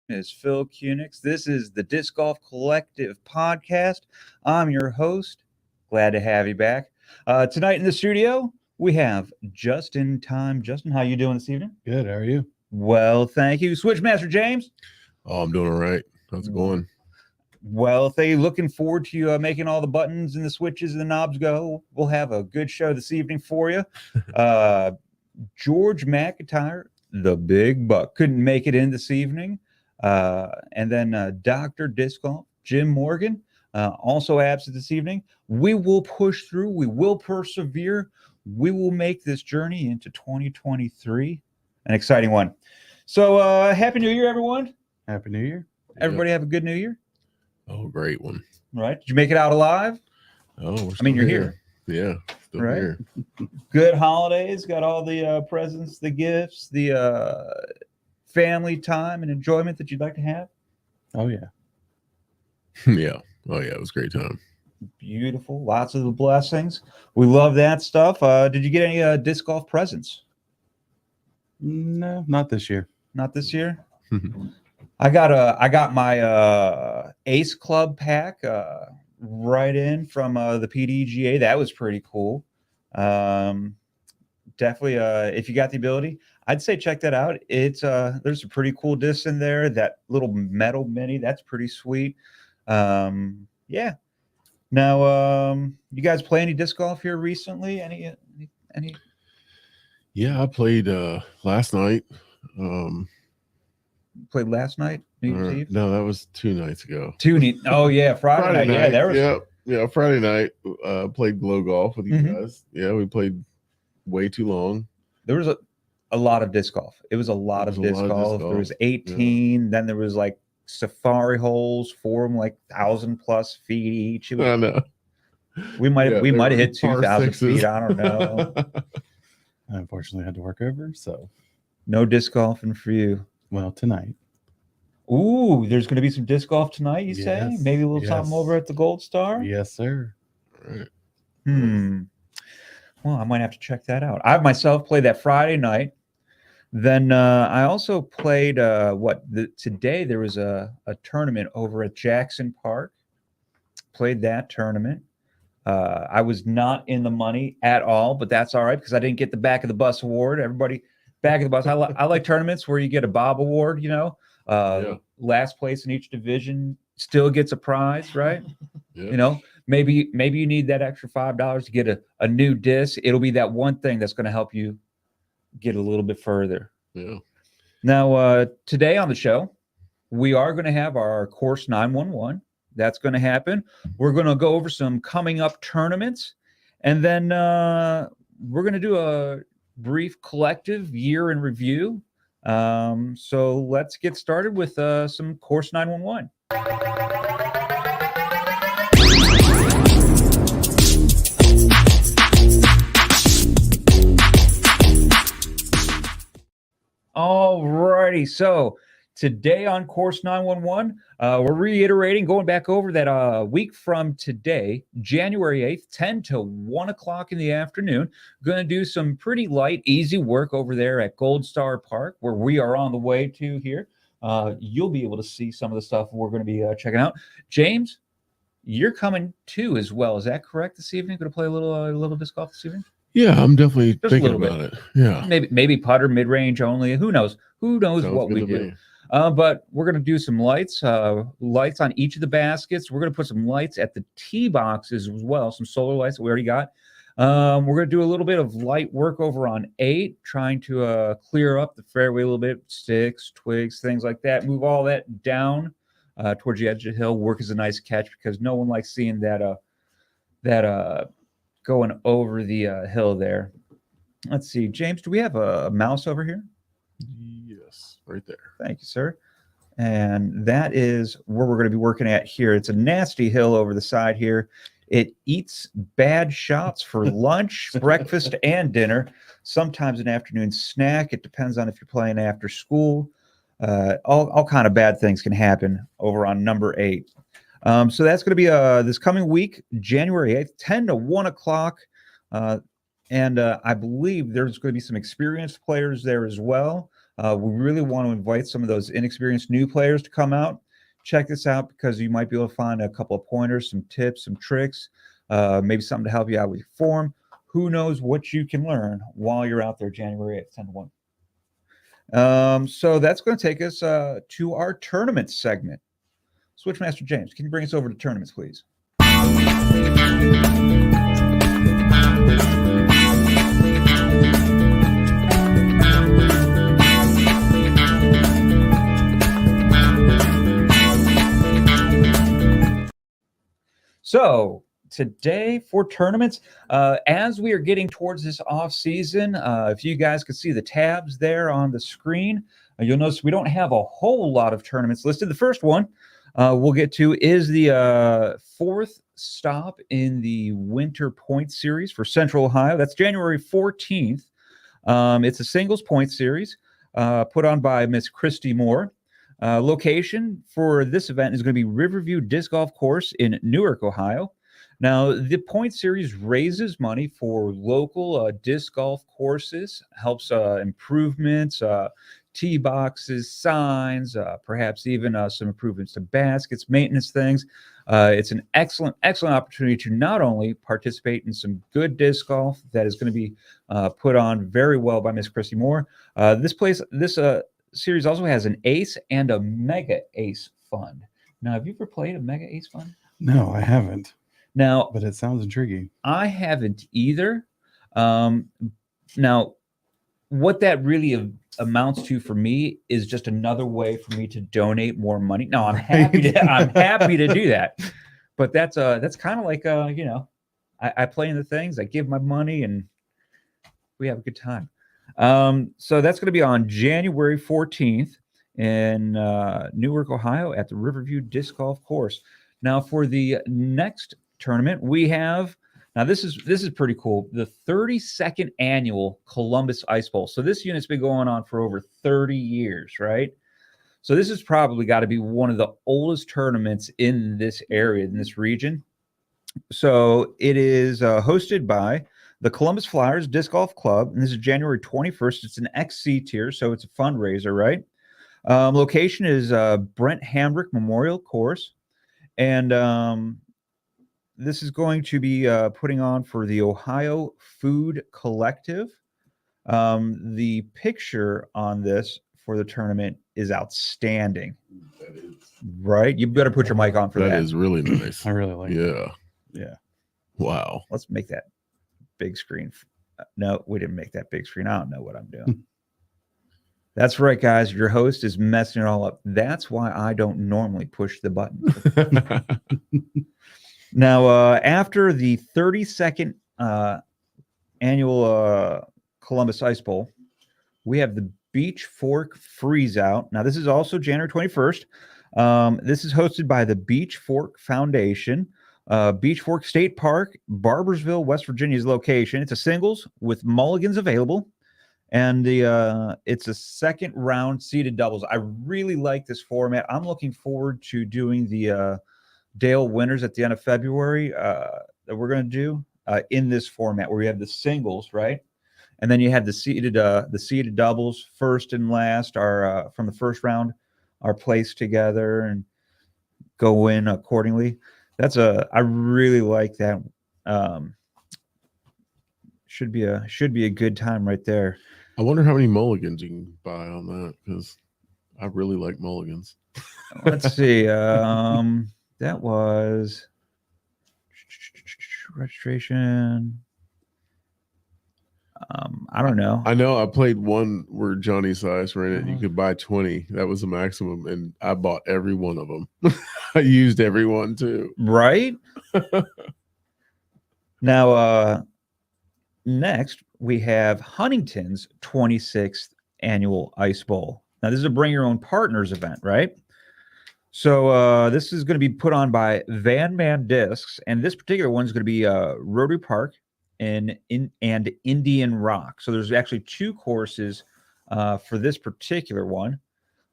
Is Phil Kunix. This is the Disc Golf Collective podcast. I'm your host. Glad to have you back. Tonight in the studio, we have Just in Time. Justin, how you doing this evening? Good. How are you? Well, thank you. Switchmaster James. Oh, I'm doing all right. How's it going? Well, thank you. Looking forward to you making all the buttons and the switches and the knobs go. We'll have a good show this evening for you. George McIntyre, the big buck, couldn't make it in this evening. And then Dr. Disc Golf, Jim Morgan, also absent this evening. We will push through. We will persevere. We will make this journey into 2023. An exciting one. So Happy New Year, everyone. Happy New Year. Everybody have a good New Year. Oh, great one. Right. Did you make it out alive? Oh, I mean, you're here. Yeah. Still Right. here. Good holidays. Got all the presents, the gifts, the family time and enjoyment that you'd like to have. Oh, yeah. Yeah. Oh, yeah. It was a great time. Beautiful. Lots of the blessings. We love that stuff. Did you get any disc golf presents? No, not this year. Not this year. I got my Ace Club pack right in from the PDGA. That was pretty cool. Definitely, if you got the ability, I'd say check that out. It's there's some pretty cool discs in there. That little metal mini, that's pretty sweet. Yeah. Now, you guys play any disc golf here recently? Any? Yeah, I played last night. Played last night, New Year's Eve? No, that was 2 nights ago. Oh yeah, Friday night. Yeah, there was. Yeah, Friday night. Played Glow Golf with you guys. Yeah, we played way too long. There was a lot of disc golf. It was a lot of disc golf. There was 18. Then there was like safari holes, 4 of them, like 1,000+ feet each. I know. We might have hit 2,000 feet. I don't know. I unfortunately had to work over, so no disc golfing for you. Well, tonight. Ooh, there's going to be some disc golf tonight, you say? Yes, Maybe a little something over at the Gold Star? Yes, sir. Right. Well, I might have to check that out. I myself played that Friday night. Then I also played today there was a tournament over at Jackson Park. Played that tournament. I was not in the money at all, but that's all right because I didn't get the back of the bus award. Everybody back of the bus. I like tournaments where you get a Bob award, you know. Last place in each division still gets a prize, right? Yeah. You know, maybe you need that extra $5 to get a new disc. It'll be that one thing that's going to help you get a little bit further. Yeah. Now, today on the show, we are going to have our Course 911. That's going to happen. We're going to go over some coming up tournaments, and then we're going to do a brief collective year in review. So let's get started with some Course 911. All righty. So today on Course 911, we're reiterating, going back over that week from today, January 8th, 10 to 1 o'clock in the afternoon. Going to do some pretty light, easy work over there at Gold Star Park, where we are on the way to here. You'll be able to see some of the stuff we're going to be checking out. James, you're coming too as well. Is that correct this evening? Going to play a little disc golf this evening? Yeah, I'm definitely Just thinking about it. Yeah. Maybe putter, mid-range only. Who knows? Sounds what we do. But we're going to do some lights on each of the baskets. We're going to put some lights at the tee boxes as well, some solar lights that we already got. We're going to do a little bit of light work over on 8, trying to clear up the fairway a little bit, sticks, twigs, things like that. Move all that down towards the edge of the hill. Work is a nice catch because no one likes seeing that going over the hill there. Let's see, James, do we have a mouse over here? Yes. right there. Thank you, sir. And that is where we're going to be working at here. It's a nasty hill over the side here. It eats bad shots for lunch, breakfast, and dinner. Sometimes an afternoon snack. It depends on if you're playing after school. All kind of bad things can happen over on number 8. So that's going to be this coming week, January 8th, 10 to 1 o'clock. And I believe there's going to be some experienced players there as well. We really want to invite some of those inexperienced new players to come out. Check this out because you might be able to find a couple of pointers, some tips, some tricks, maybe something to help you out with your form. Who knows what you can learn while you're out there January 8th, 10 to 1. So that's going to take us to our tournament segment. Switchmaster James, can you bring us over to tournaments, please? So today for tournaments, as we are getting towards this off season, if you guys could see the tabs there on the screen, you'll notice we don't have a whole lot of tournaments listed. The first one we'll get to is the fourth stop in the Winter Point Series for Central Ohio. That's January 14th. It's a singles point series put on by Miss Christy Moore. Location for this event is going to be Riverview Disc Golf Course in Newark, Ohio. Now, the point series raises money for local disc golf courses, helps improvements, tee boxes, signs, perhaps even some improvements to baskets, maintenance things. It's an excellent opportunity to not only participate in some good disc golf that is going to be put on very well by Miss Christy Moore. This series also has an Ace and a Mega Ace Fund. Now, have you ever played a Mega Ace Fund? No, I haven't. Now, But it sounds intriguing. I haven't either. Now, what that really amounts to for me is just another way for me to donate more money. No, I'm happy to do that. But that's kind of like I play in the things, I give my money, and we have a good time. So that's going to be on January 14th in Newark, Ohio at the Riverview Disc Golf Course. Now for the next tournament, we have, now this is pretty cool, the 32nd annual Columbus Ice Bowl. So this unit's been going on for over 30 years, right? So this has probably got to be one of the oldest tournaments in this area, in this region. So it is hosted by the Columbus Flyers Disc Golf Club, and this is January 21st. It's an XC tier, so it's a fundraiser, right? Location is Brent Hambrick Memorial Course, and this is going to be putting on for the Ohio Food Collective. The picture on this for the tournament is outstanding. That is, right? You better put your mic on for that. that is really nice. I really like it. Yeah. Yeah. Wow. Let's make that big screen. No, we didn't make that big screen. I don't know what I'm doing. That's right, guys. Your host is messing it all up. That's why I don't normally push the button. Now, after the 32nd annual Columbus Ice Bowl, we have the Beach Fork Freeze Out. Now, this is also January 21st. This is hosted by the Beach Fork Foundation. Beach Fork State Park, Barbersville, West Virginia's location. It's a singles with mulligans available. And it's a second round seeded doubles. I really like this format. I'm looking forward to doing the Dale Winners at the end of February that we're going to do in this format where we have the singles, right? And then you have the seeded doubles, first and last are from the first round are placed together and go in accordingly. I really like that. Should be a good time right there. I wonder how many mulligans you can buy on that, because I really like mulligans. Let's see. That was registration. I don't know. I know I played one where Johnny Size ran it. You could buy 20. That was the maximum, and I bought every one of them. I used every one too. Right? Now, next we have Huntington's 26th annual Ice Bowl. Now, this is a bring your own partners event, right? So this is going to be put on by Van Man Discs, and this particular one is going to be Rotary Park and Indian Rock. So there's actually 2 courses for this particular one.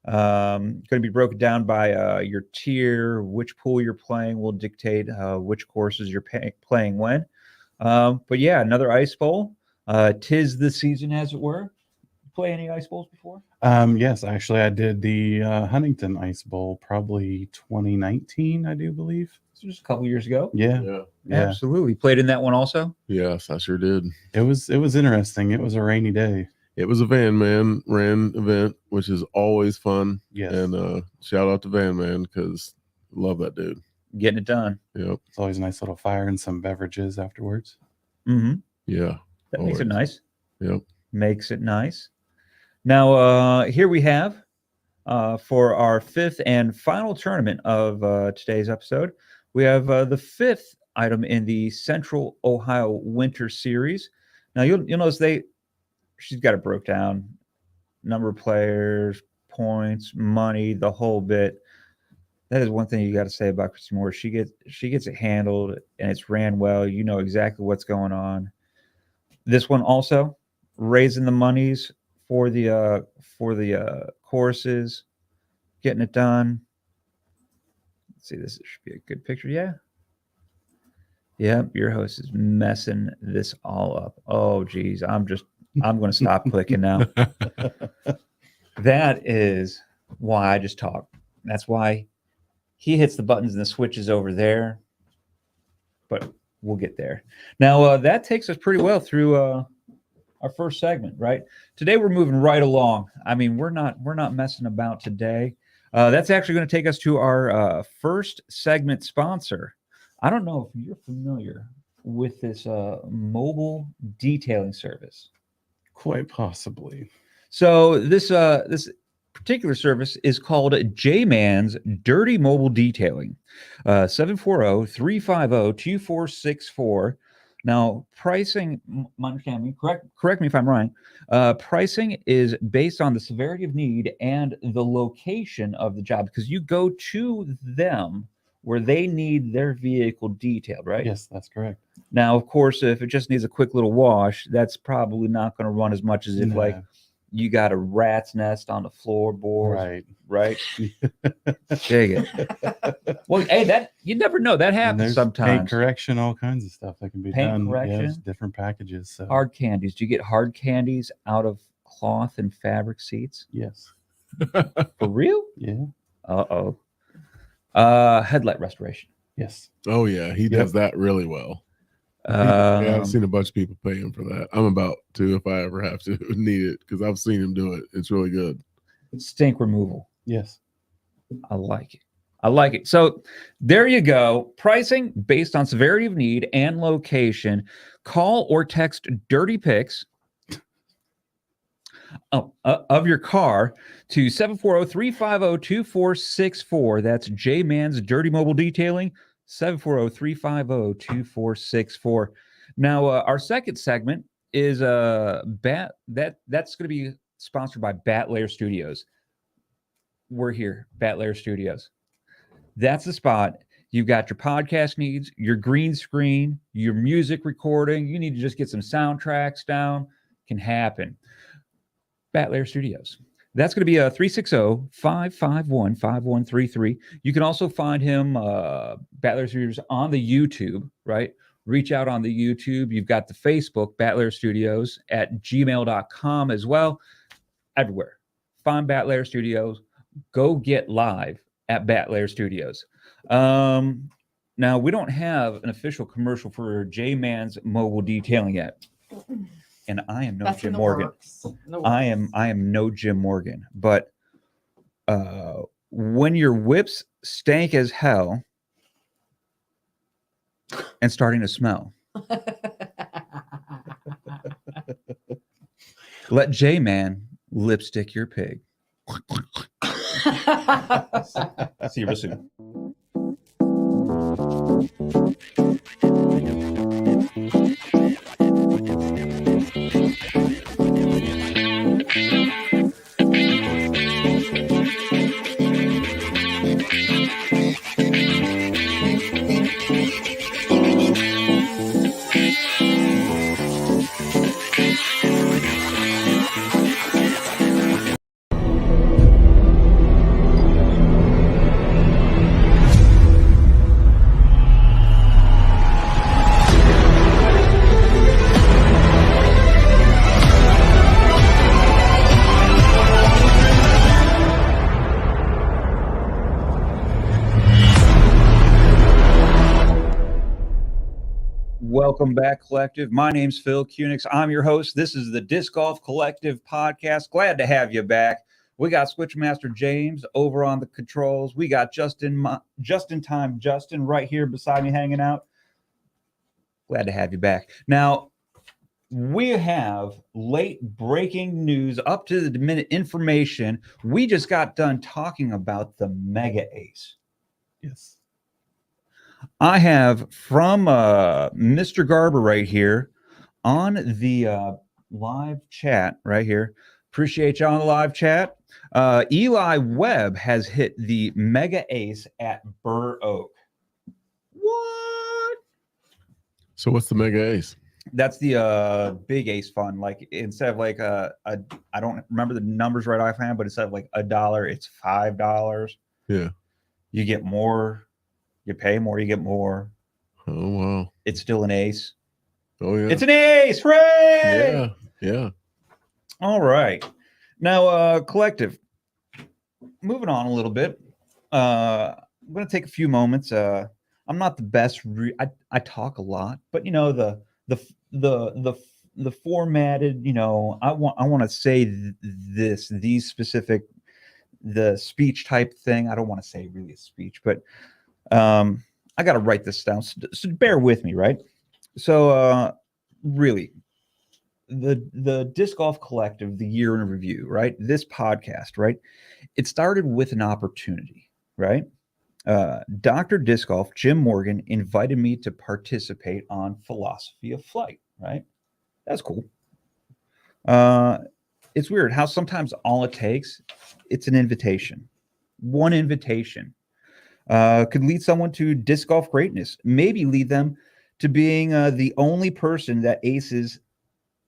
Going to be broken down by your tier, which pool you're playing will dictate which courses you're playing when. But yeah, another ice bowl. 'Tis the season, as it were. Play any ice bowls before? Yes, actually, I did the Huntington Ice Bowl probably 2019, I do believe. So just a couple years ago. Yeah, Yeah. yeah. Absolutely. Played in that one also. Yes, I sure did. It was interesting. It was a rainy day. It was a Van Man ran event, which is always fun. Yes, And shout out to Van Man because love that dude. Getting it done. Yep. it's always a nice little fire and some beverages afterwards. Mm-hmm. Yeah. That makes it Always. nice. Yep. Makes it nice. Now, here we have for our 5th and final tournament of today's episode, we have the 5th item in the Central Ohio Winter Series. Now, you'll notice she's got it broke down, number of players, points, money, the whole bit. That is one thing you got to say about Christy Moore. She gets it handled, and it's ran well. You know exactly what's going on. This one also raising the monies for the courses, getting it done. Let's see, this should be a good picture. Yeah. Yep, your host is messing this all up. Oh, geez. I'm going to stop clicking now. That is why I just talk. That's why he hits the buttons and the switches over there. But we'll get there. Now, that takes us pretty well through our first segment, right? Today we're moving right along. I mean, we're not messing about today. That's actually going to take us to our first segment sponsor. I don't know if you're familiar with this mobile detailing service. Quite possibly. So this particular service is called J-Man's Dirty Mobile Detailing. 740-350-2464. Now, pricing, my understanding, correct me if I'm wrong, pricing is based on the severity of need and the location of the job, because you go to them where they need their vehicle detailed, right? Yes, that's correct. Now, of course, if it just needs a quick little wash, that's probably not going to run as much as if, like, Nah, you got a rat's nest on the floorboard, right. Dig it. Well, hey, you never know. That And happens there's sometimes. paint correction, all kinds of stuff that can be Paint done. correction? Yes, different packages. So Hard candies. Do you get hard candies out of cloth and fabric seats? yes, For real? yeah, Uh-oh. Headlight restoration. yes. Oh yeah, he does that really well. Yeah, I've seen a bunch of people pay him for that. I'm about to if I ever have to need it because I've seen him do it. It's really good. Stink removal. Yes. I like it. I like it. So there you go. Pricing based on severity of need and location. Call or text dirty pics of your car to 740-350-2464. That's J-Man's Dirty Mobile Detailing, 740-350-2464. Now, our second segment is that's going to be sponsored by Bat Layer Studios. We're here, Bat Layer Studios. That's the spot. You've got your podcast needs, your green screen, your music recording. You need to just get some soundtracks down. Can happen. Bat Layer Studios. That's going to be a 360-551-5133. You can also find him, Bat Layer Studios, on the YouTube, right? Reach out on the YouTube. You've got the Facebook, Bat Layer Studios, at gmail.com as well. Everywhere. Find Bat Layer Studios. Go get live at Bat Layer Studios. Now, we don't have an official commercial for J-Man's Mobile Detailing yet. And I am no That's in Jim the Morgan. works. In the I works. am no Jim Morgan. But when your whips stank as hell and starting to smell, let J-Man lipstick your pig. See you real soon. Welcome back, Collective. My name's Phil Kunix. I'm your host. This is the Disc Golf Collective podcast. Glad to have you back. We got Switchmaster James over on the controls. We got Justin right here beside me hanging out. Glad to have you back. Now, we have late breaking news, up to the minute information. We just got done talking about the Mega Ace. Yes. I have from Mr. Garber right here on the live chat right here. Appreciate you on the live chat. Eli Webb has hit the Mega Ace at Burr Oak. What? So what's the Mega Ace? That's the big ace fund. Like instead of like I don't remember the numbers right offhand, but instead of like $1, it's $5. Yeah. You get more, you pay more, you get more. Oh wow. It's still an ace. Oh yeah. It's an ace. Hooray! Yeah. Yeah. All right. Now, Collective, moving on a little bit. I'm going to take a few moments. I'm not the best. I talk a lot, but you know, the formatted, you know, I want to say these specific, the speech type thing. I don't want to say really a speech, but I got to write this down. So bear with me, right? So really, the Disc Golf Collective, the year in review, right? This podcast, right? It started with an opportunity, right? Dr. Disc Golf, Jim Morgan, invited me to participate on Philosophy of Flight, right? That's cool. It's weird how sometimes all it takes, it's an invitation. One invitation could lead someone to disc golf greatness, maybe lead them to being the only person that aces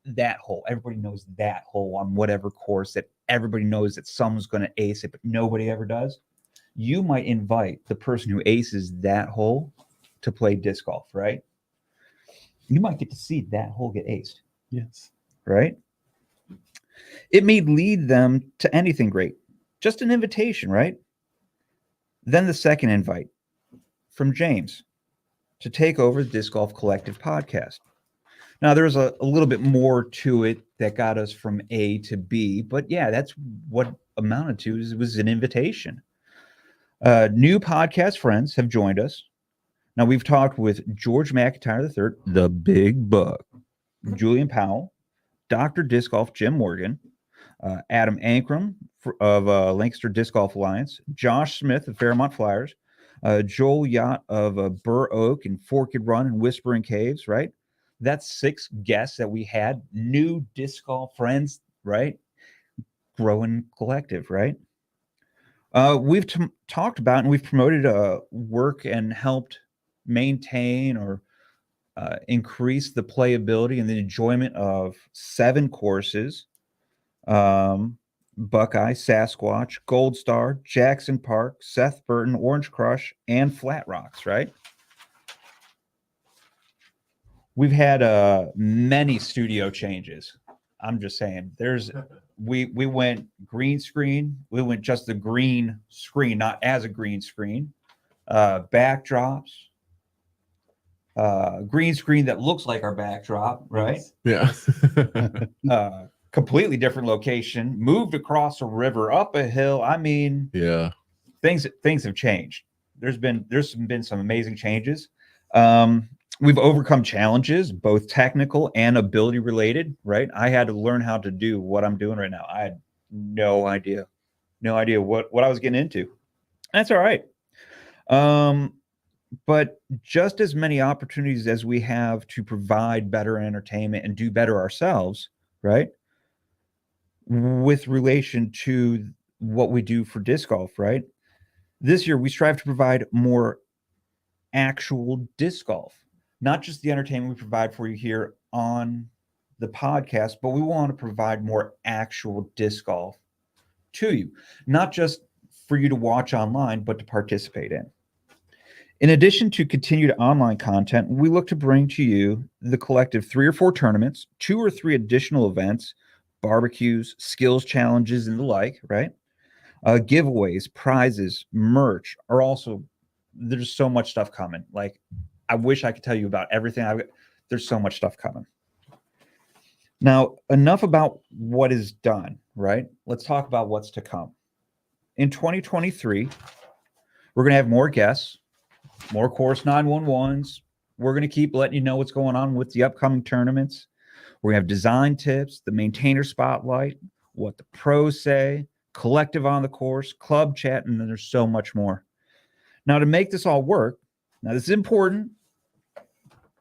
that hole. Everybody knows that hole on whatever course, that everybody knows that someone's going to ace it, but nobody ever does. You might invite the person who aces that hole to play disc golf, right? You might get to see that hole get aced. Yes. Right? It may lead them to anything great. Just an invitation, right? Then the second invite from James to take over the Disc Golf Collective podcast. Now, there's a little bit more to it that got us from A to B, but yeah, that's what amounted to. It was an invitation. New podcast friends have joined us. Now, we've talked with George McIntyre III, the Big Bug, Julian Powell, Dr. Disc Golf Jim Morgan, Adam Ankrum of Lancaster Disc Golf Alliance, Josh Smith of Fairmont Flyers, Joel Yacht of Burr Oak and Forked Run and Whispering Caves, right? That's 6 guests that we had, new disc golf friends, right? Growing collective, right? We've talked about and we've promoted work and helped maintain or increase the playability and the enjoyment of 7 courses. Buckeye, Sasquatch, Gold Star, Jackson Park, Seth Burton, Orange Crush, and Flat Rocks, right? We've had many studio changes. I'm just saying, we went green screen. We went just the green screen, not as a green screen. Backdrops, green screen that looks like our backdrop, right? Yeah. Completely different location. Moved across a river, up a hill. I mean, Yeah. Things have changed. There's been some amazing changes. We've overcome challenges, both technical and ability related, right? I had to learn how to do what I'm doing right now. I had no idea what I was getting into. That's all right. But just as many opportunities as we have to provide better entertainment and do better ourselves, right? With relation to what we do for disc golf, right? This year, we strive to provide more actual disc golf. Not just the entertainment we provide for you here on the podcast, but we want to provide more actual disc golf to you, not just for you to watch online, but to participate in. In addition to continued online content, we look to bring to you the collective 3 or 4 tournaments, 2 or 3 additional events, barbecues, skills challenges, and the like, right? Giveaways, prizes, merch are also, there's so much stuff coming. Like, I wish I could tell you about everything. There's so much stuff coming. Now, enough about what is done, right? Let's talk about what's to come. In 2023, we're going to have more guests, more Course 911s. We're going to keep letting you know what's going on with the upcoming tournaments. We're going to have design tips, the maintainer spotlight, what the pros say, collective on the course, club chat, and then there's so much more. Now, to make this all work, now this is important,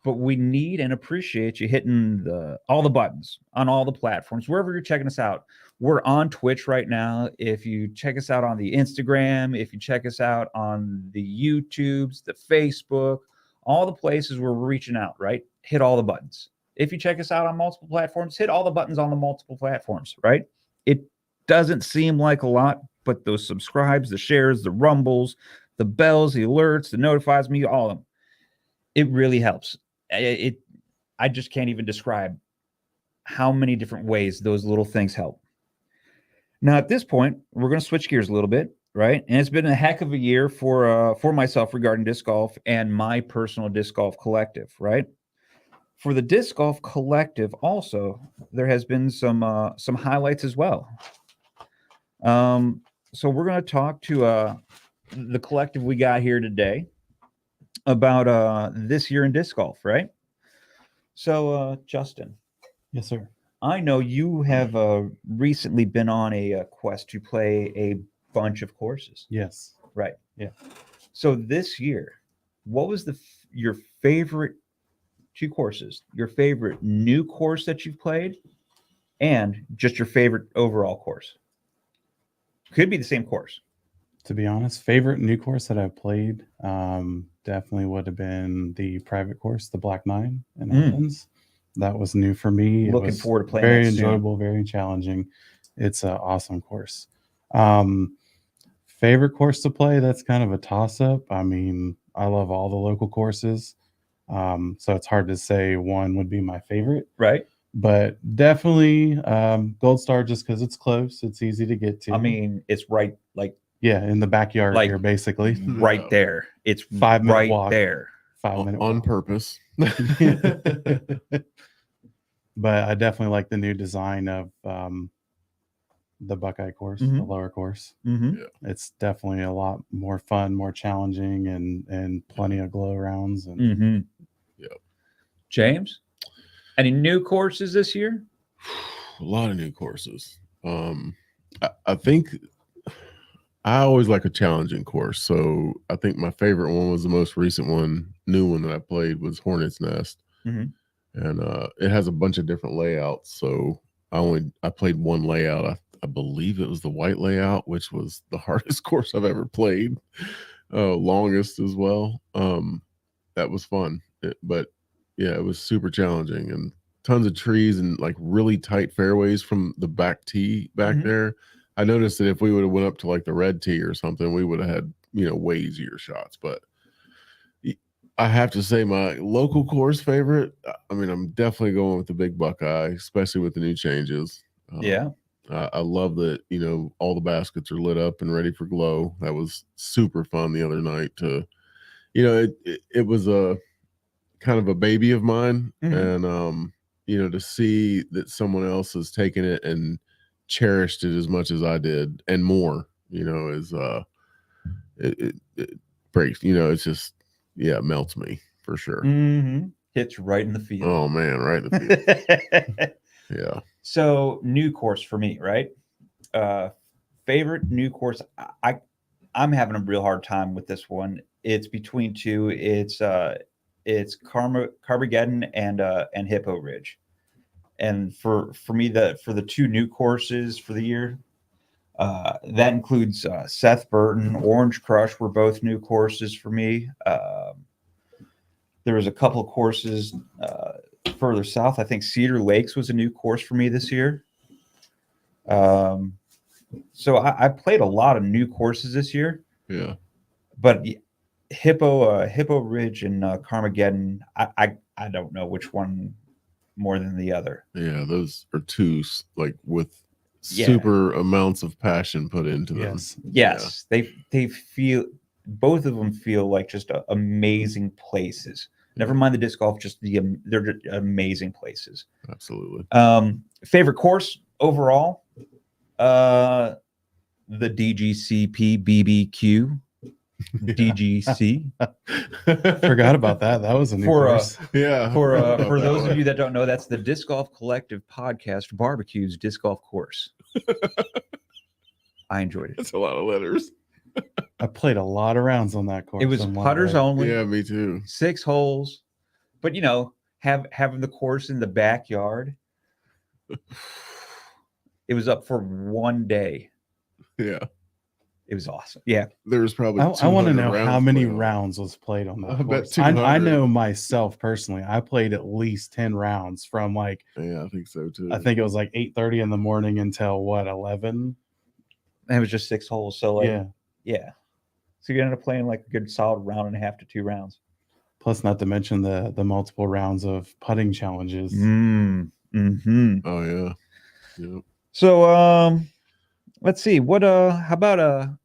but we need and appreciate you hitting all the buttons on all the platforms, wherever you're checking us out. We're on Twitch right now. If you check us out on the Instagram, if you check us out on the YouTubes, the Facebook, all the places where we're reaching out, right? Hit all the buttons. If you check us out on multiple platforms, hit all the buttons on the multiple platforms, right? It doesn't seem like a lot, but those subscribes, the shares, the rumbles, the bells, the alerts, the notifies me, all of them, it really helps. I just can't even describe how many different ways those little things help. Now, at this point, we're going to switch gears a little bit, right? And it's been a heck of a year for myself regarding disc golf and my personal disc golf collective, right? For the disc golf collective, also, there has been some highlights as well. So we're going to talk to the collective we got here today about this year in disc golf, right? So, Justin. Yes, sir. I know you have recently been on a quest to play a bunch of courses. Yes. Right. Yeah. So this year, what was your favorite 2 courses, your favorite new course that you've played, and just your favorite overall course? Could be the same course. To be honest, favorite new course that I've played definitely would have been the private course, the Black 9 in Athens. That was new for me. Looking it was forward to playing. Very that soon. enjoyable, very challenging. It's an awesome course. Favorite course to play? That's kind of a toss-up. I mean, I love all the local courses, so it's hard to say one would be my favorite. Right. But definitely Gold Star, just because it's close, it's easy to get to. I mean, it's right, like, yeah, in the backyard like, here, basically. right there. It's 5-minute right walk. there. 5-minute on walk. purpose. But I definitely like the new design of the Buckeye course, the lower course. Mm-hmm. Yeah. It's definitely a lot more fun, more challenging, and plenty of glow rounds. And Mm-hmm. Yep. James, any new courses this year? A lot of new courses. I think I always like a challenging course. So I think my favorite one was the most recent one, new one that I played was Hornet's Nest. Mm-hmm. And it has a bunch of different layouts. So I played one layout. I believe it was the white layout, which was the hardest course I've ever played, longest as well. That was fun, but yeah, it was super challenging and tons of trees and like really tight fairways from the back tee back there. I noticed that if we would have went up to like the red tee or something, we would have had, way easier shots. But I have to say my local course favorite, I mean, I'm definitely going with the Big Buckeye, especially with the new changes. Yeah. I love that, all the baskets are lit up and ready for glow. That was super fun the other night to, it was a kind of a baby of mine. And, to see that someone else has taken it and cherished it as much as I did and more, is it breaks, it's just, yeah, it melts me for sure. Mm-hmm. Hits right in the field. Oh man, right in the field. Yeah. So new course for me, right? Favorite new course. I'm having a real hard time with this one. It's between 2. It's Carmageddon and Hippo Ridge. And for me, for the 2 new courses for the year, that includes Seth Burton, Orange Crush were both new courses for me. There was a couple of courses further south. I think Cedar Lakes was a new course for me this year. So I played a lot of new courses this year. Yeah. But Hippo Ridge and Carmageddon, I don't know which one more than the other. Yeah, those are 2 like with super amounts of passion put into them. Yes. They feel, both of them feel like just amazing places Never mind the disc golf, just they're just amazing places. Absolutely. Favorite course overall, the DGCP BBQ DGC. Forgot about that. That was a new For, course. Yeah. For those of you that don't know, that's the Disc Golf Collective podcast barbecues disc golf course. I enjoyed it. That's a lot of letters. I played a lot of rounds on that course. It was on one putters day. only, Yeah, me too. 6 holes, but having the course in the backyard. It was up for one day. Yeah. It was awesome. Yeah. There's probably I want to 200 know how rounds many played on it. rounds was played on that I bet course. I 200. know myself personally. I played at least 10 rounds from like Yeah, I think so too. I think it was like 8:30 in the morning until what 11. And it was just 6 holes. So like, Yeah. yeah. So you ended up playing like a good solid round and a half to 2 rounds. Plus, not to mention the multiple rounds of putting challenges. Mm-hmm. Oh yeah. Yep. So let's see. How about a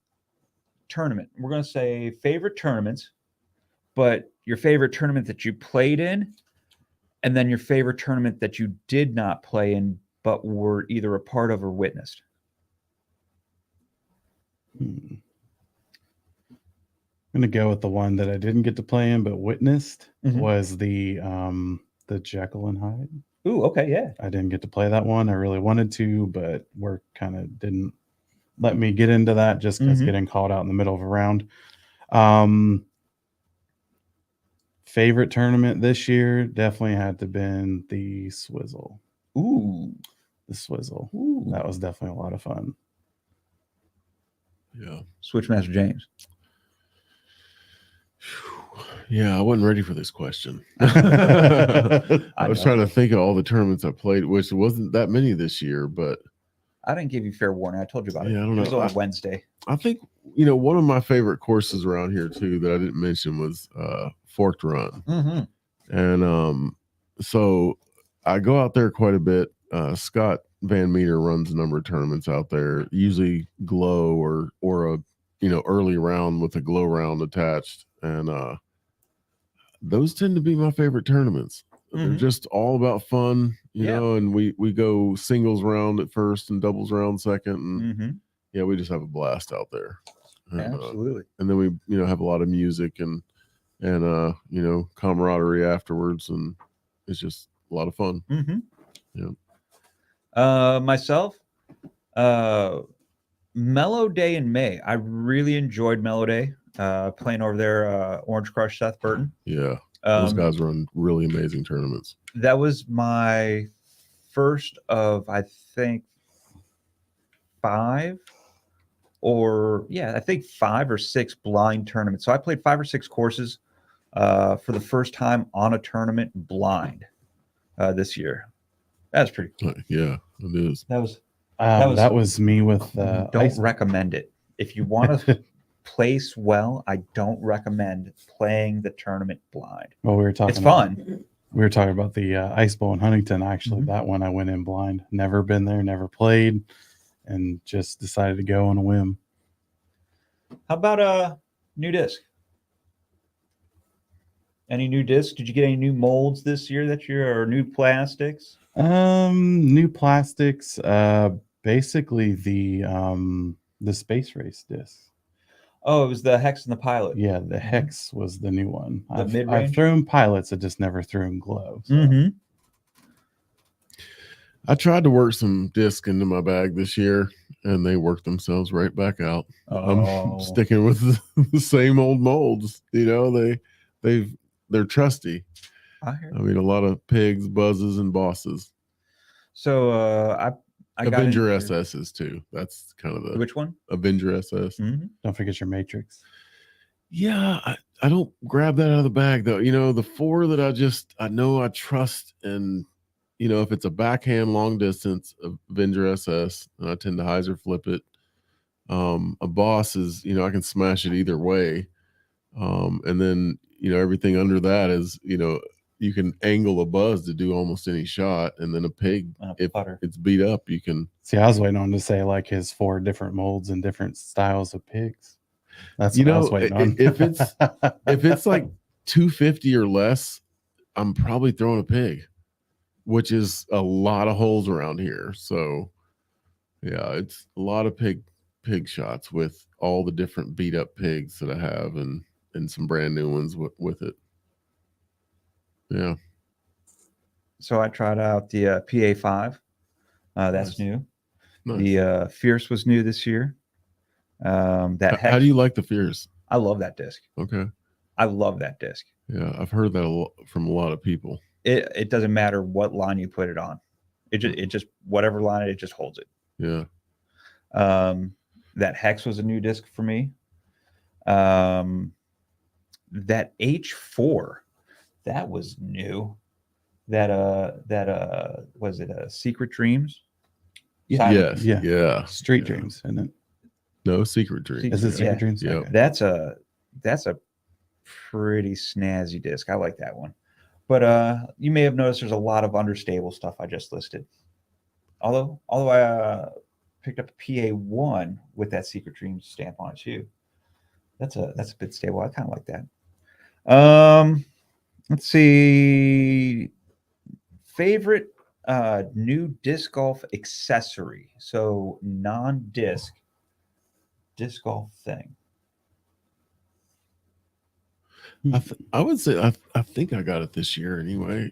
tournament? We're gonna say favorite tournaments, but your favorite tournament that you played in, and then your favorite tournament that you did not play in but were either a part of or witnessed. I'm gonna go with the one that I didn't get to play in but witnessed Mhm. was the Jekyll and Hyde. Ooh, okay, yeah. I didn't get to play that one. I really wanted to, but work kind of didn't let me get into that just because Mhm. getting called out in the middle of a round. Favorite tournament this year definitely had to been the Swizzle. Ooh. The Swizzle. Ooh. That was definitely a lot of fun. Yeah. Switchmaster James. Yeah, I wasn't ready for this question. I I was know. trying to think of all the tournaments I played, which wasn't that many this year, but I didn't give you fair warning. I told you about it. Yeah, I don't It was know. on Wednesday. I think one of my favorite courses around here too that I didn't mention was Forked Run. Mm-hmm. And so I go out there quite a bit. Scott Van Meter runs a number of tournaments out there, usually glow or a early round with a glow round attached. And those tend to be my favorite tournaments. They're Mhm. just all about fun, Yeah. and we go singles round at first and doubles round second. And Mm-hmm. yeah, we just have a blast out there. And, Absolutely. and then we have a lot of music and camaraderie afterwards, and it's just a lot of fun. Mm-hmm. Yeah. Myself, Mellow Day in May. I really enjoyed Mellow Day. Playing over there, Orange Crush, Seth Burton. Yeah, those guys run really amazing tournaments. That was my first of, I think, 5 or 5 or 6 blind tournaments. So I played 5 or 6 courses for the first time on a tournament blind this year. That's pretty cool. Yeah, it is. That was me with Don't ice. recommend it. If you want to place well, I don't recommend playing the tournament blind. Well, we were talking. It's fun. We were talking about the Ice Bowl in Huntington. Actually, Mhm. that one I went in blind. Never been there, never played, and just decided to go on a whim. How about a new disc? Any new discs? Did you get any new molds this year or new plastics? New plastics. Basically the Space Race disc. Oh, it was the Hex and the Pilot. Yeah, the Hex was the new one. The I've mid-range? thrown pilots. I just never threw in glow. So. Mm-hmm. I tried to work some disc into my bag this year, and they worked themselves right back out. Oh. I'm sticking with the same old molds. They're trusty. I hear. I mean, a lot of pigs, buzzes, and bosses. So I got Avenger into- SSs too. That's kind of the Which one? Avenger SS. Mm-hmm. Don't forget your Matrix. Yeah, I don't grab that out of the bag though. The 4 that I know I trust, and if it's a backhand long distance Avenger SS, I tend to hyzer flip it. A boss is I can smash it either way, and then everything under that is you can angle a buzz to do almost any shot, and then a pig, if Putter. it's beat up, you can. See, I was waiting on to say like his 4 different molds and different styles of pigs. That's what I was waiting on. if it's like 250 or less, I'm probably throwing a pig, which is a lot of holes around here. So yeah, it's a lot of pig shots with all the different beat up pigs that I have and some brand new ones with it. Yeah. So I tried out the PA5. That's Nice. new. Nice. The Fierce was new this year. That How do you like the Fierce? I love that disc. Okay. I love that disc. Yeah, I've heard that from a lot of people. It doesn't matter what line you put it on. It just whatever line it just holds it. Yeah. That Hex was a new disc for me. That H4, that was new. That was it Secret Dreams? Yes. Yeah. Yeah. Street Yeah. Dreams, isn't it? No, Secret Dream. Is it Secret Yeah. Dreams? Yeah. Okay. That's a pretty snazzy disc. I like that one. But you may have noticed there's a lot of understable stuff I just listed. Although I picked up a PA1 with that Secret Dreams stamp on it too. That's a bit stable. I kind of like that. Let's see. Favorite new disc golf accessory. So non-disc disc golf thing. I would say I think I got it this year anyway.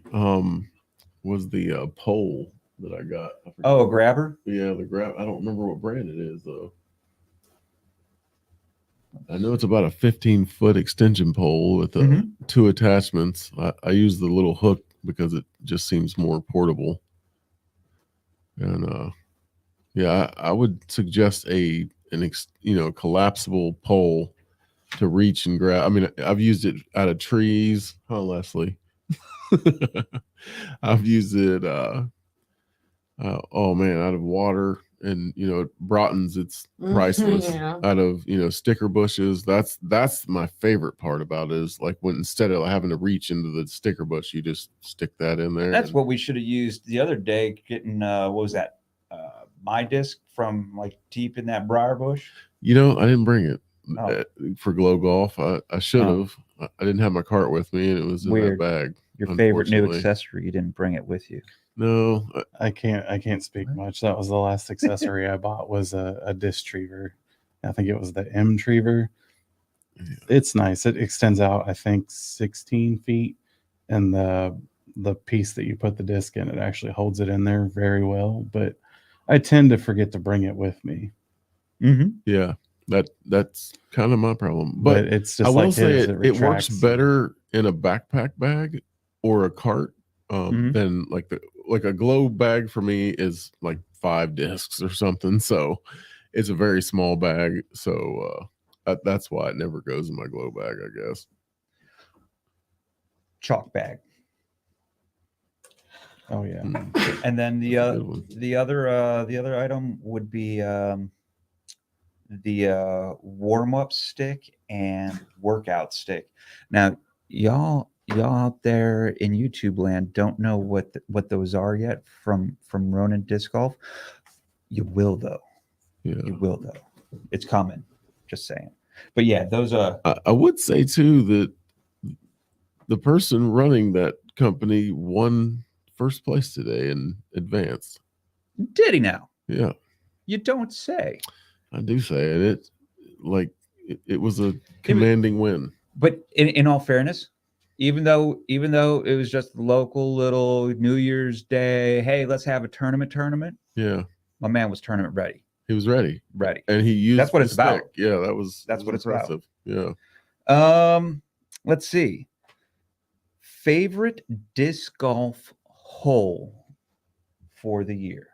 Was the pole that I got. I forget. Oh, a grabber? Yeah, the grab. I don't remember what brand it is though. I know it's about a 15-foot extension pole with Mhm. 2 attachments. I use the little hook because it just seems more portable. And yeah, I would suggest an collapsible pole to reach and grab. I mean, I've used it out of trees, huh, Leslie? I've used it out of water, and Broughton's, it's priceless. Yeah. Out of sticker bushes. That's my favorite part about it, is like when instead of having to reach into the sticker bush, you just stick that in there. That's what we should have used the other day. Getting what was that? My disc from like deep in that briar bush. I didn't bring it Oh. for Glow Golf. I should Oh. have. I didn't have my cart with me, and it was in Weird. that bag. Your favorite new Unfortunately. accessory. You didn't bring it with you. No, I can't speak much. That was the last accessory I bought, was a disc triever. I think it was the M triever. Yeah. It's nice. It extends out, I think, 16 feet, and the piece that you put the disc in, it actually holds it in there very well. But I tend to forget to bring it with me. Mm-hmm. yeah, that's kind of my problem. But But it's just I will like say his, it works retracts. better in a backpack bag or a cart Mhm. than like a Glow bag. For me is like 5 discs or something, so it's a very small bag. So that's why it never goes in my Glow bag, I guess. Chalk bag. Oh yeah. And then That's a good one. the other item would be the warm-up stick and workout stick. Now, y'all out there in YouTube land don't know what those are yet from Ronin Disc Golf. You will though. Yeah. You will though. It's coming. Just saying. But yeah, those are I would say too that the person running that company won first place today in advanced. did he now? Yeah, You don't say. I do say it. It was a commanding win. But in all fairness, even though it was just local little New Year's Day, hey, let's have a tournament. Yeah, My man was tournament ready. he was ready, And and he used. That's what the it's about. stick. Yeah, that's That's what it's about. impressive. Yeah, let's see. Favorite disc golf hole for the year.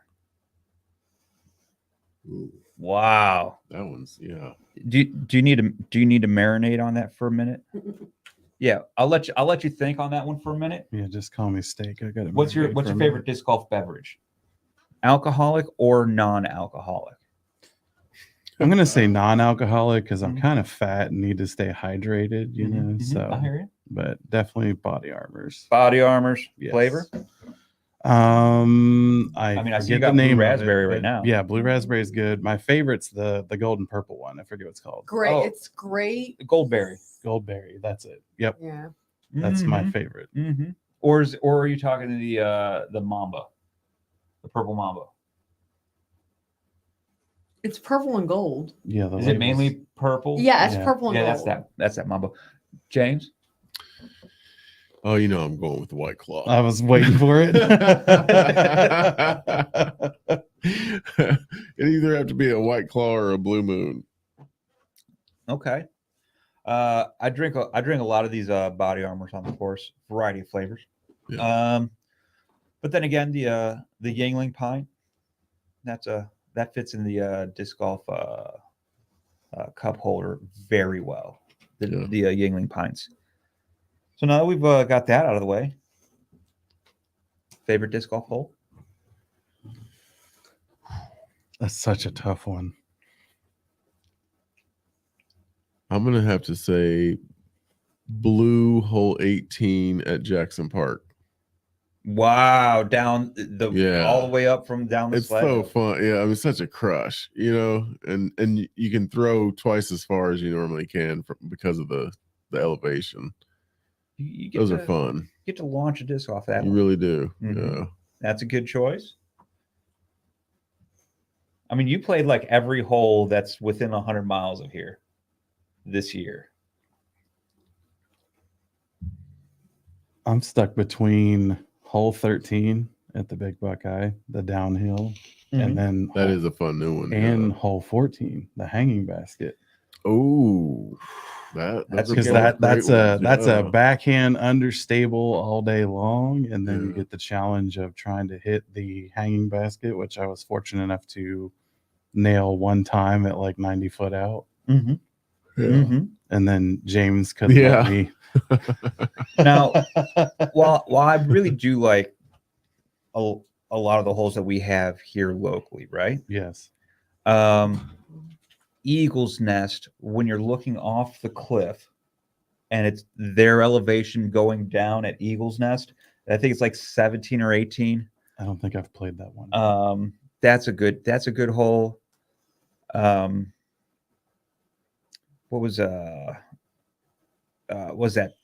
Ooh, Wow. that one's Do you need to marinate on that for a minute? Yeah, I'll let you think on that one for a minute. Yeah, just call me steak. I got it. What's your favorite disc golf beverage? Alcoholic or non-alcoholic? I'm gonna say non-alcoholic because I'm Mhm. kind of fat and need to stay hydrated, you know. Mhm, So, I hear you. but definitely Body Armors. Body Armors Yes. flavor. I mean, I see forget you got the blue name of it, raspberry right but now. Yeah, blue raspberry is good. My favorite's the golden purple one. I forget what it's called. Great. Oh. It's great. Goldberry. Goldberry. That's it. Yep. Yeah. That's my Mhm. favorite. Or are you talking to the Mamba, the purple Mamba? It's purple and gold. Yeah, the Is it labels. mainly purple? Yeah, it's Yeah. purple and Yeah, gold. that's that Mamba. James. Oh, you know I'm going with the White Claw. I was waiting for it. It either have to be a White Claw or a Blue Moon. Okay. I drink a lot of these body armors on the course, variety of flavors. Yeah. But then again, the Yingling Pine, that fits in the disc golf cup holder very well. The Yingling Pines. So now that we've got that out of the way, favorite disc golf hole? That's such a tough one. I'm gonna have to say blue hole 18 at Jackson Park. Wow, down all the way up from down the It's sled. so fun. Yeah, I mean, such a crush, you know, and you can throw twice as far as you normally can because of the elevation. You get Those to, are fun. You get to launch a disc off that. You one. really do. Mhm. Yeah. That's a good choice. I mean, you played like every hole that's within 100 miles of here this year. I'm stuck between hole 13 at the Big Buckeye, the downhill, and then That is a fun new one. and hole 14, the hanging basket. Oh, That's those are Because good. both that's great a ones, that's a yeah. backhand understable all day long, and then you Yeah. get the challenge of trying to hit the hanging basket, which I was fortunate enough to nail one time at like 90 foot out. Mm-hmm. Yeah. Mm-hmm. And then James couldn't Yeah. let me. Now, while I really do like a lot of the holes that we have here locally, right? Yes. Eagle's Nest, when you're looking off the cliff and it's their elevation going down at Eagle's Nest, I think it's like 17 or 18. I don't think I've played that one. That's a good hole. What was that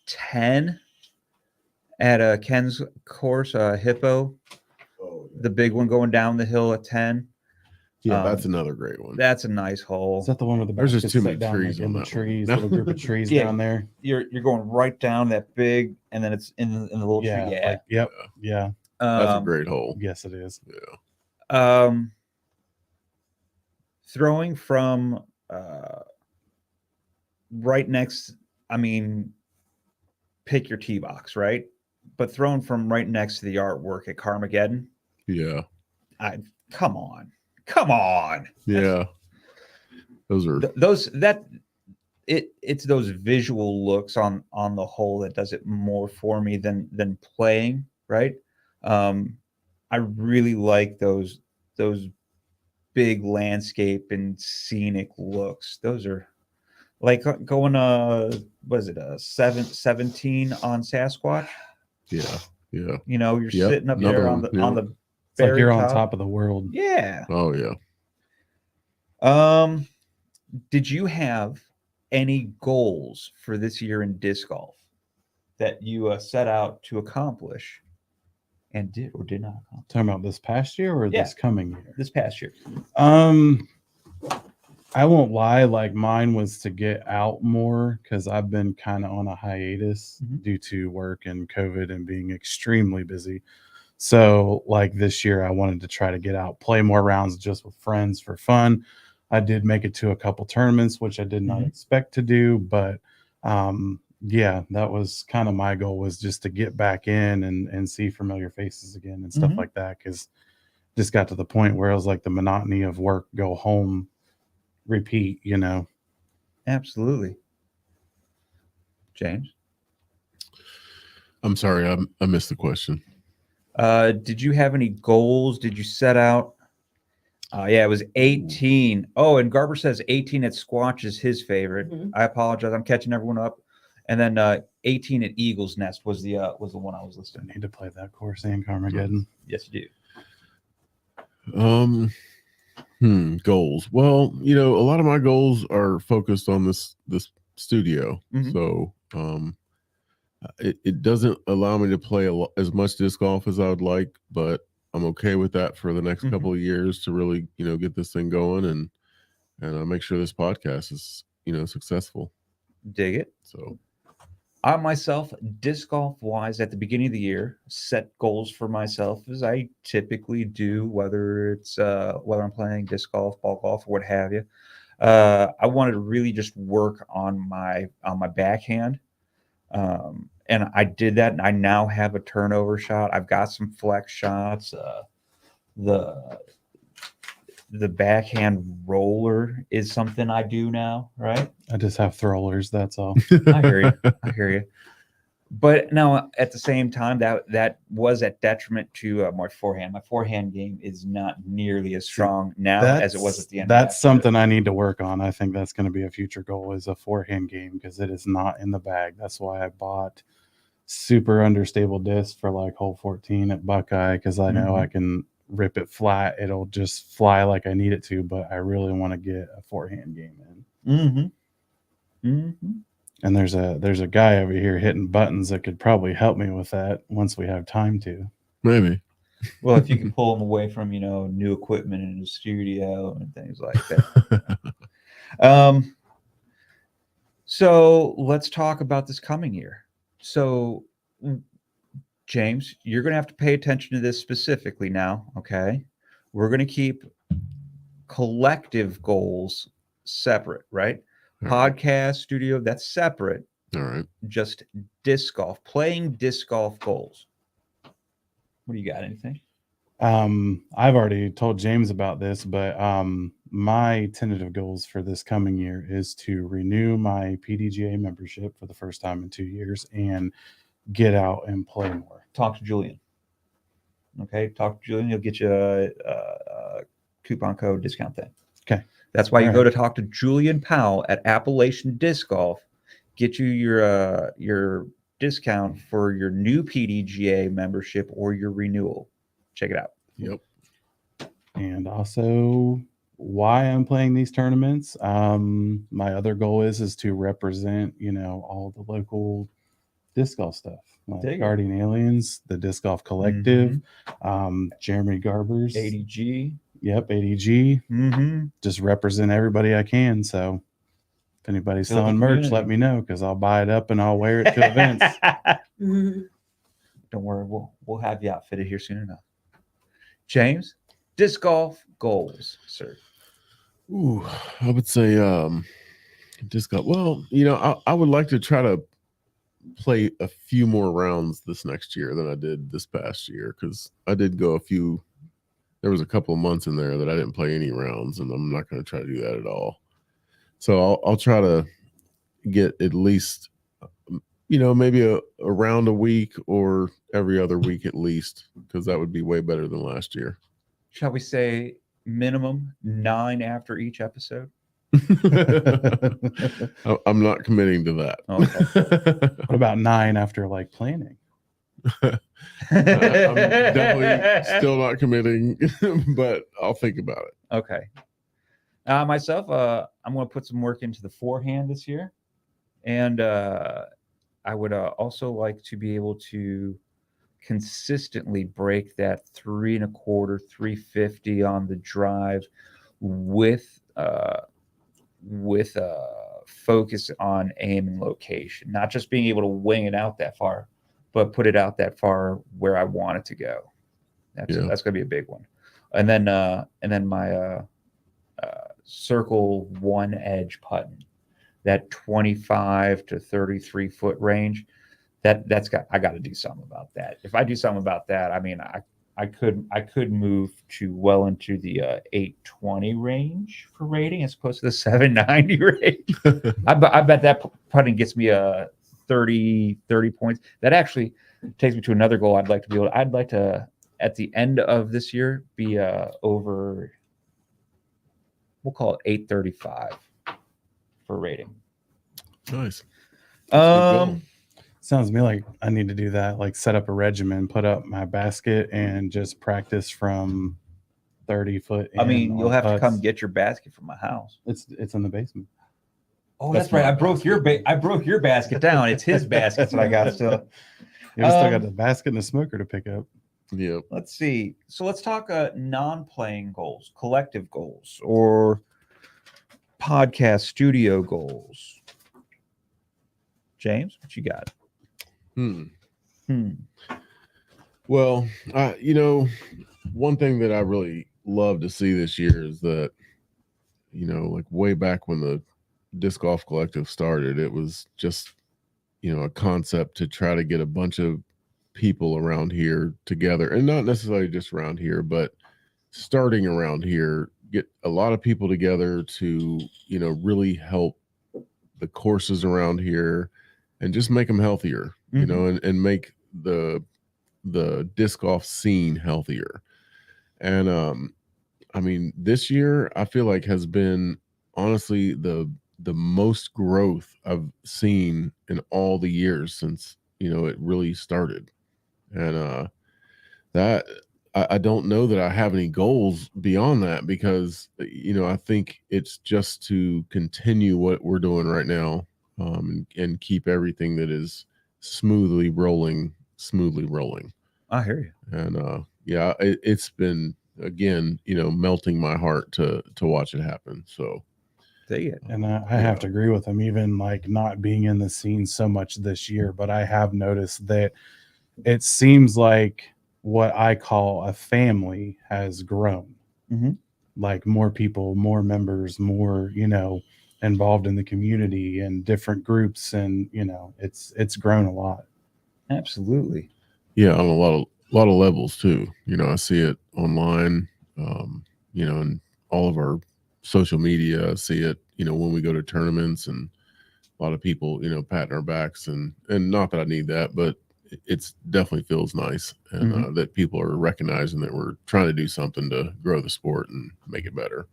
10 at Ken's course, Hippo, Oh, the big one going down the hill at 10. yeah, that's another great one. That's a nice hole. Is that the one with the There's just baskets too set many down, trees like, in on the that one. trees, No. little group of trees Yeah. down there? You're going right down that big, and then it's in the little tree. Yeah. Like, yep. Yeah. That's a great hole. Yes, it is. Yeah. Throwing from right next, I mean, pick your tee box, right? But throwing from right next to the artwork at Carmageddon, Yeah. come on. Yeah. Those are It's those visual looks on the hole that does it more for me than playing, right? I really like those big landscape and scenic looks. Those are like going what is it, 17 on Sasquatch? yeah. Yeah. You know, you're Yep, sitting up another there one, on yeah. the It's like very you're on top of the world. Yeah. Oh yeah. Did you have any goals for this year in disc golf that you set out to accomplish and did or did not accomplish Talking about this past year or Yeah. this coming year? this past year? I won't lie, like mine was to get out more because I've been kind of on a hiatus Mhm. due to work and COVID and being extremely busy. So like this year I wanted to try to get out, play more rounds just with friends for fun. I did make it to a couple tournaments, which I did not Mhm. expect to do, but yeah, that was kind of my goal, was just to get back in and see familiar faces again and stuff Mhm. like that. Cause just got to the point where it was like the monotony of work, go home, repeat, you know. Absolutely. James, I'm sorry, I missed the question. did you have any goals? Did you set out? Yeah, it was 18. Oh, and Garber says 18 at Squatch is his favorite. Mhm. I apologize. I'm catching everyone up. And then 18 at Eagle's Nest was the one I was I listening to. need to play that course and Carmageddon. Yes, you do. Goals. Well, you know, a lot of my goals are focused on this studio. Mhm. So It doesn't allow me to play as much disc golf as I would like, but I'm okay with that for the next Mhm. couple of years to really, get this thing going and make sure this podcast is, successful. Dig it. So I myself, disc golf wise, at the beginning of the year, set goals for myself as I typically do, whether it's whether I'm playing disc golf, ball golf, or what have you. I wanted to really just work on my backhand, and I did that. And I now have a turnover shot. I've got some flex shots. The backhand roller is something I do now, right? I just have throwers. That's all. I hear you. I hear you. But now, at the same time, that was at detriment to my forehand. My forehand game is not nearly as strong now as it was at the end. That's something I need to work on. I think that's going to be a future goal, is a forehand game, because it is not in the bag. That's why I bought super understable disc for like hole 14 at Buckeye, because I know I can rip it flat. It'll just fly like I need it to, but I really want to get a forehand game in. And there's a guy over here hitting buttons that could probably help me with that once we have time to. maybe. Well, if you can pull them away from new equipment in the studio and things like that. So let's talk about this coming year. So, James, you're going to have to pay attention to this specifically now. Okay, we're going to keep collective goals separate, right? All right. Podcast, studio, that's separate. All right. Just disc golf, playing disc golf goals. What do you got? Anything? I've already told James about this, but my tentative goals for this coming year is to renew my PDGA membership for the first time in 2 years and get out and play more. Talk to Julian. Okay, talk to Julian. He'll get you a coupon code discount thing. Okay. That's why you All go right. to talk to Julian Powell at Appalachian Disc Golf. Get you your discount for your new PDGA membership or your renewal. Check it out. Yep. And also why I'm playing these tournaments. My other goal is to represent, all the local disc golf stuff, There you like go. Guardian Aliens, the Disc Golf Collective, Jeremy Garber's ADG. Yep, ADG. Just represent everybody I can. So if anybody's Build a selling merch, community. let me know, because I'll buy it up and I'll wear it to events. Mhm. Don't worry, we'll have you outfitted here soon enough. James, disc golf goals, sir. Ooh, I would say disc golf. Well, I would like to try to play a few more rounds this next year than I did this past year, because I did go there was a couple of months in there that I didn't play any rounds, and I'm not going to try to do that at all. So I'll try to get at least, maybe a round a week or every other week at least, because that would be way better than last year. Shall we say minimum 9 after each episode? I'm not committing to that. Okay. What about 9 after like planning? I'm definitely still not committing, but I'll think about it. Okay. Myself, I'm going to put some work into the forehand this year. And I would also like to be able to consistently break that 3 1/4, 350 on the drive with focus on aim and location, not just being able to wing it out that far, but put it out that far where I want it to go. That's going to be a big one. And then my circle one edge putting, that 25 to 33 foot range. I got to do something about that. If I do something about that, I mean, I could move to well into the 820 range for rating as opposed to the 790 range. I bet that putting gets me a 30 points. That actually takes me to another goal. I'd like to at the end of this year be over, we'll call it 835 for rating. Nice. Sounds to me like I need to do that, like set up a regimen, put up my basket, and just practice from 30 foot. I mean, you'll have to come putts. get your basket from my house. It's in the basement. Oh, That's that's right. my I broke your basket. I broke your basket down. It's his basket that I got still. You still got Um, the basket and the smoker to pick up. Yep. Let's see. So let's talk non-playing goals, collective goals, or podcast studio goals. James, what you got? Hmm. Hmm. Well, one thing that I really love to see this year is that, like way back when the Disc Golf Collective started, it was just, a concept to try to get a bunch of people around here together, and not necessarily just around here, but starting around here, get a lot of people together to, really help the courses around here and just make them healthier, and make the disc golf scene healthier. And I mean, this year I feel like has been honestly the most growth I've seen in all the years since, it really started. And that I don't know that I have any goals beyond that, because I think it's just to continue what we're doing right now, and keep everything that is smoothly rolling. I hear you. And yeah, it's been, again, melting my heart to watch it happen. So Dig it. And I have to agree with him, even like not being in the scene so much this year, but I have noticed that it seems like what I call a family has grown. Mhm. Like more people, more members, more, involved in the community and different groups. And, it's grown a lot. Absolutely. yeah, on a lot of levels too. I see it online, and all of our social media. I see it, when we go to tournaments, and a lot of people, patting our backs, and not that I need that, but it's definitely feels nice, and that people are recognizing that we're trying to do something to grow the sport and make it better.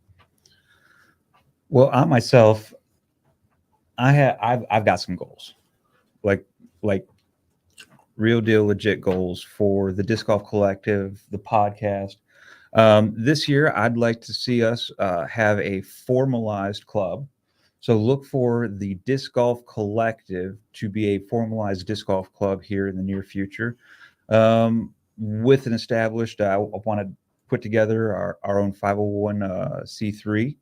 Well, I myself, I've got some goals, like real deal, legit goals for the Disc Golf Collective, the podcast. This year, I'd like to see us have a formalized club. So look for the Disc Golf Collective to be a formalized disc golf club here in the near future. With an established, I want to put together our own 501c3,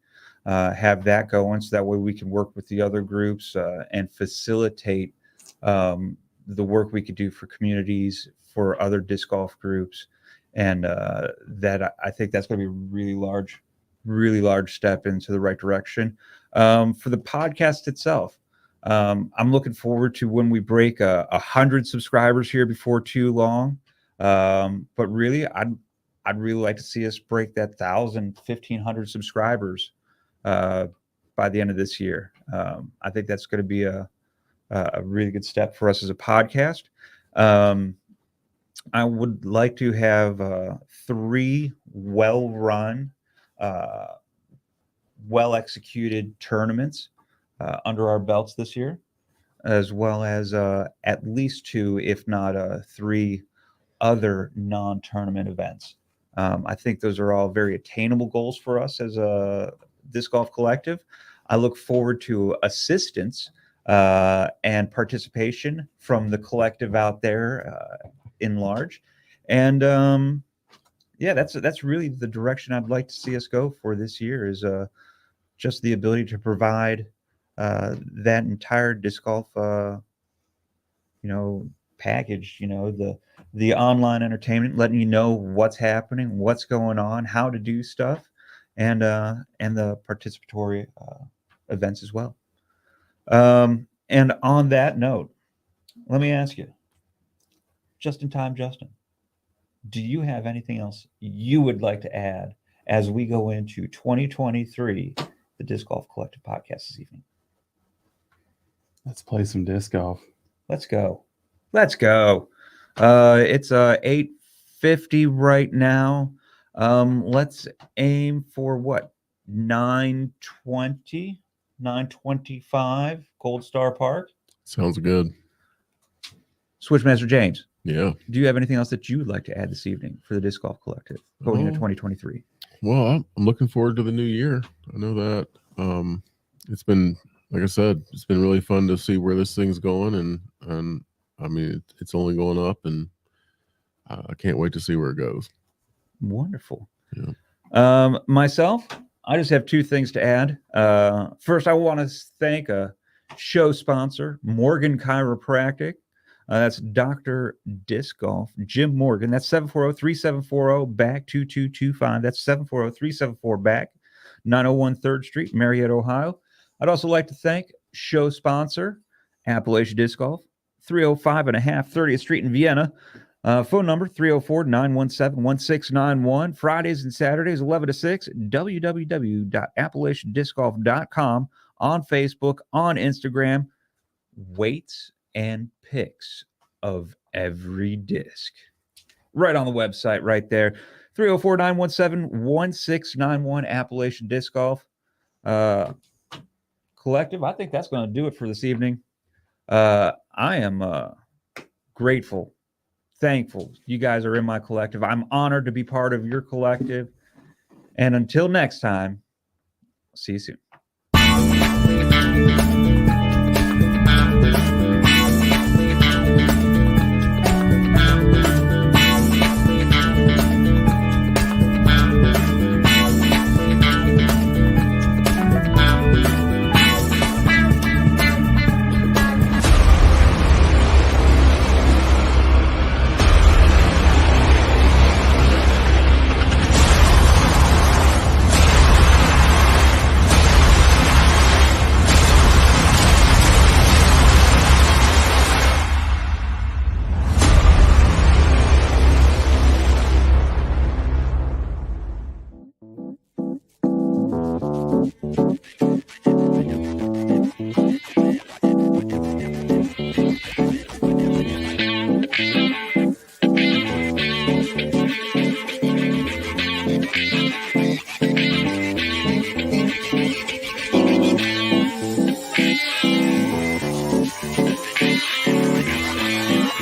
have that going, so that way we can work with the other groups and facilitate the work we could do for communities, for other disc golf groups. And that I think that's going to be a really large step into the right direction. For the podcast itself, I'm looking forward to when we break 100 subscribers here before too long. But really, I'd really like to see us break that 1,500 subscribers by the end of this year. I think that's going to be a really good step for us as a podcast. I would like to have 3 well-run, well-executed tournaments under our belts this year, as well as at least 2, if not 3 other non-tournament events. I think those are all very attainable goals for us as a Disc Golf Collective. I look forward to assistance and participation from the collective out there in large. And yeah, that's really the direction I'd like to see us go for this year, is just the ability to provide that entire disc golf package, the online entertainment, letting you know what's happening, what's going on, how to do stuff, and the participatory events as well. And on that note, let me ask you, just in time, Justin, do you have anything else you would like to add as we go into 2023, the Disc Golf Collective podcast this evening? Let's play some disc golf. Let's go. It's 8:50 right now. Let's aim for what? 9:20, 9:25, Gold Star Park. Sounds good. Switchmaster James, Yeah. do you have anything else that you would like to add this evening for the Disc Golf Collective going into Oh. 2023? Well, I'm looking forward to the new year. I know that it's been like I said, it's been really fun to see where this thing's going, and I mean it's only going up, and I can't wait to see where it goes. Wonderful. Yeah. Myself, I just have two things to add. First, I want to thank a show sponsor, Morgan Chiropractic. That's Dr. Disc Golf, Jim Morgan. That's 740-3740-BACK 2225. That's 740-374-BACK, 901 3rd Street, Marietta, Ohio. I'd also like to thank show sponsor, Appalachian Disc Golf, 305 and a half 30th Street in Vienna. Phone number 304-917-1691. Fridays and Saturdays, 11 to 6. www.appalachiandiscgolf.com. On Facebook, on Instagram. Weights and pics of every disc. Right on the website, right there. 304-917-1691. Appalachian Disc Golf. Collective, I think that's going to do it for this evening. I am grateful, thankful you guys are in my collective. I'm honored to be part of your collective. And until next time, see you soon.